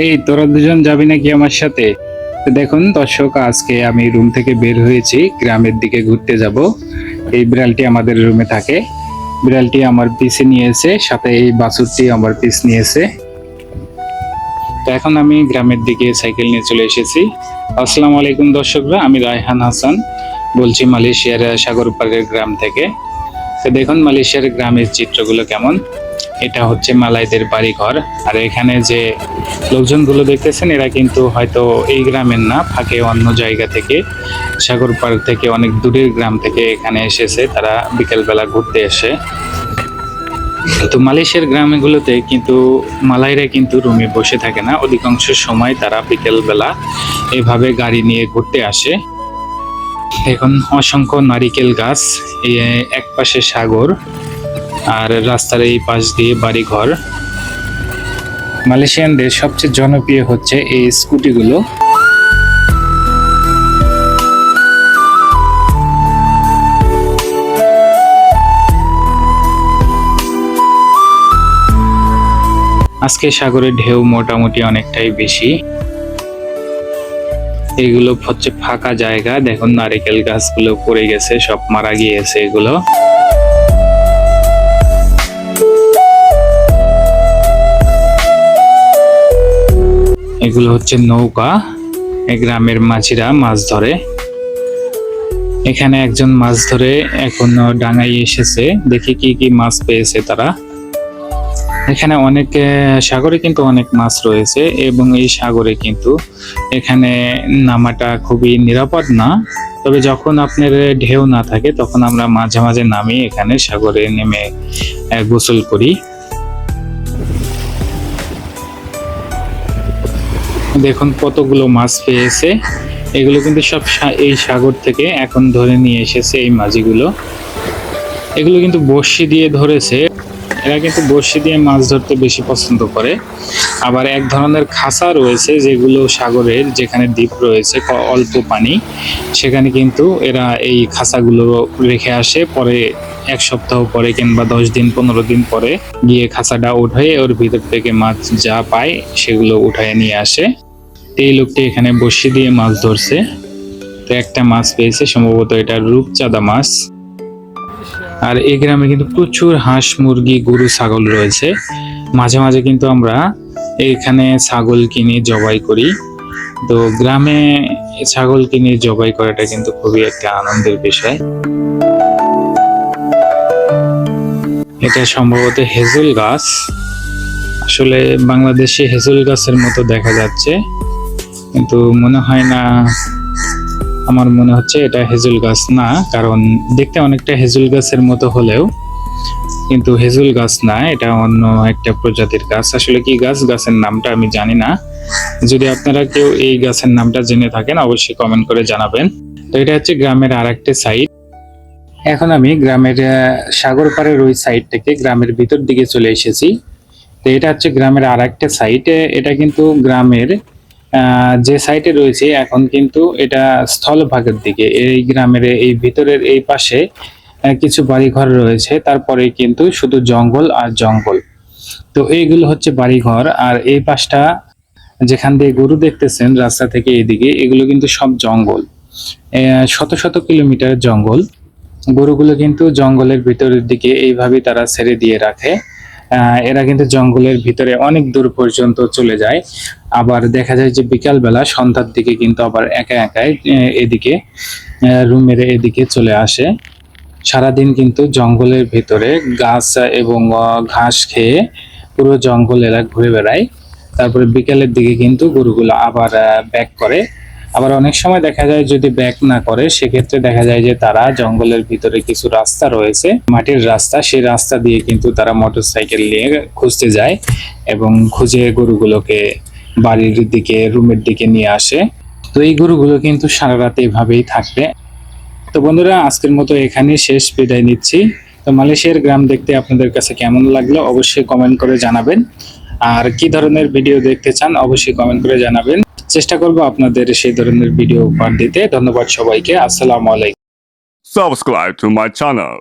এই তোরা দুজন যাবি নাকি আমার সাথে? তো দেখুন দর্শক, আজকে আমি রুম থেকে বের হয়েছি, গ্রামের দিকে ঘুরতে যাব। এই বিড়ালটি আমাদের রুমে থাকে। বিড়ালটি আমার পিছে নিয়েছে, সাথে এই বাছুরটি আমার পিছ নিয়েছে। তো এখন আমি গ্রামের দিকে সাইকেল নিয়ে চলে এসেছি। আসসালামু আলাইকুম দর্শকরা, আমি রায়হান হাসান বলছি মালয়েশিয়ার সাগর পাড়ের গ্রাম থেকে। তো দেখুন মালয়েশিয়ার গ্রামের চিত্রগুলো কেমন। এটা হচ্ছে মালাইদের বাড়ি ঘর। আর এখানে যে লোকজনগুলো দেখতেছেন, এরা কিন্তু হয়তো এই গ্রামের না, ফাঁকে অন্য জায়গা থেকে, সাগর পাড় থেকে, অনেক দূরের গ্রাম থেকে এখানে এসেছে। তারা বিকেলবেলা ঘুরতে এসে। তো মালয়েশিয়ার গ্রামগুলোতে কিন্তু মালাইরা কিন্তু রুমে বসে থাকে না, অধিকাংশ সময় তারা বিকেলবেলা এভাবে গাড়ি নিয়ে ঘুরতে আসে। এখন অসংখ্য নারিকেল গাছ, এক পাশে সাগর, আর রাস্তার এই পাশ দিয়ে বাড়িঘর। মালয়েশিয়ানদের সবচেয়ে জনপ্রিয় হচ্ছে এই স্কুটিগুলো। আজকে সাগরের ঢেউ মোটামুটি অনেকটাই বেশি। এগুলো হচ্ছে ফাঁকা জায়গা, দেখুন নারিকেল গাছগুলো পড়ে গেছে, সব মারা গিয়েছে এগুলো। এগুলো হচ্ছে নৌকা, এই গ্রামের মাঝিরা মাছ ধরে। এখানে একজন মাছ ধরে এখন ডাঙায় এসেছে, দেখি কি কি মাছ পেয়েছে তারা। এখানে অনেক সাগরে কিন্তু অনেক মাছ রয়েছে, এবং এই সাগরে কিন্তু এখানে নামাটা খুবই নিরাপদ না। তবে যখন আপনার ঢেউ না থাকে তখন আমরা মাঝে মাঝে নামি এখানে সাগরে নেমে গোসল করি। দেখুন কতগুলো মাছ পেয়েছে। এগুলো কিন্তু সব এই সাগর থেকে এখন ধরে নিয়ে এসেছে এই মাঝিগুলো। এগুলো কিন্তু বড়শি দিয়ে ধরেছে। এরা কিন্তু বড়শি দিয়ে মাছ ধরতে বেশি পছন্দ করে। আবার এক ধরনের খাঁচা রয়েছে যেগুলো সাগরের, যেখানে দ্বীপ রয়েছে অল্প পানি, সেখানে কিন্তু এরা এই খাঁচাগুলো রেখে আসে। পরে এক সপ্তাহ পরে কিংবা 10 দিন 15 দিন পরে গিয়ে খাঁচাটা উঠে ওর ভিতর থেকে মাছ যা পায় সেগুলো উঠায় নিয়ে আসে। এই লোকটি এখানে বড়শি দিয়ে মাছ ধরছে। তো একটা মাছ পেয়েছে, সম্ভবত এটা রূপচাঁদা মাছ। আর এই গ্রামে কিন্তু প্রচুর হাঁস মুরগি গরু ছাগল রয়েছে। মাঝে মাঝে কিন্তু আমরা এখানে ছাগল কিনে জবাই করি। তো গ্রামে ছাগল কিনে জবাই করাটা কিন্তু খুবই একটা আনন্দের বিষয়। এটা সম্ভবত হেজুল গাছ। আসলে বাংলাদেশে হেজুল গাছের মতো দেখা যাচ্ছে, কিন্তু মনে হয় না, আমার মনে হচ্ছে এটা হেজুল গাছ না, কারণ দেখতে অনেকটা হেজুল গাছের মতো হলেও কিন্তু হেজুল গাছ না, এটা অন্য একটা প্রজাতির গাছ। আসলে কি গাছ, গাছের নামটা আমি জানি না। যদি আপনারা কেউ এই গাছের নামটা জেনে থাকেন অবশ্যই কমেন্ট করে জানাবেন। তো এটা হচ্ছে গ্রামের আরেকটা সাইড। এখন আমি গ্রামের সাগর পাড়ের ওই সাইড থেকে গ্রামের ভিতর দিকে চলে এসেছি। তো এটা হচ্ছে গ্রামের আরেকটা সাইড। এটা কিন্তু গ্রামের যে সাইটে রয়েছে এখন কিন্তু এটা স্থলভাগের দিকে। এই গ্রামের এই ভিতরের এই পাশে কিছু বাড়িঘর রয়েছে, তারপরে কিন্তু শুধু জঙ্গল আর জঙ্গল। তো এইগুলো হচ্ছে বাড়িঘর। আর এই পাশটা যেখান দিয়ে গরু দেখতেছেন রাস্তা থেকে এইদিকে, এগুলো কিন্তু সব জঙ্গল, শত শত কিলোমিটার জঙ্গল। গরুগুলো কিন্তু জঙ্গলের ভিতরের দিকে এইভাবে তারা ছেড়ে দিয়ে রাখে। এরা কিন্তু জঙ্গলের ভিতরে অনেক দূর পর্যন্ত চলে যায়। আবার দেখা যায় যে বিকাল বেলা সন্ধ্যার দিকে কিন্তু আবার একা একাই এদিকে রুমের এদিকে চলে আসে। সারাদিন কিন্তু জঙ্গলের ভিতরে গাছ এবং ঘাস খেয়ে পুরো জঙ্গল এরা ঘুরে বেড়ায়। তারপরে বিকেলের দিকে কিন্তু গরুগুলো আবার ব্যাক করে। আবার অনেক সময় দেখা যায় যদি ব্যাক না করে, সেক্ষেত্রে দেখা যায় যে তারা জঙ্গলের ভিতরে কিছু রাস্তা রয়েছে, মাটির রাস্তা, সেই রাস্তা দিয়ে কিন্তু তারা মোটরসাইকেল নিয়ে খুঁজতে যায় এবং খুঁজে গরুগুলোকে বাড়ির দিকে, রুমের দিকে নিয়ে আসে। তো এই গরুগুলো কিন্তু সারা রাত এভাবেই থাকবে। তো বন্ধুরা, আজকের মতো এখানেই শেষ, বিদায় নিচ্ছি। তো মালয়েশিয়ার গ্রাম দেখতে আপনাদের কাছে কেমন লাগলো অবশ্যই কমেন্ট করে জানাবেন। আর কি ধরনের ভিডিও দেখতে চান অবশ্যই কমেন্ট করে জানাবেন। চেষ্টা করব আপনাদের সেই ধরনের ভিডিও উপহার দিতে। ধন্যবাদ সবাইকে। আসসালামু আলাইকুম। Subscribe to my channel.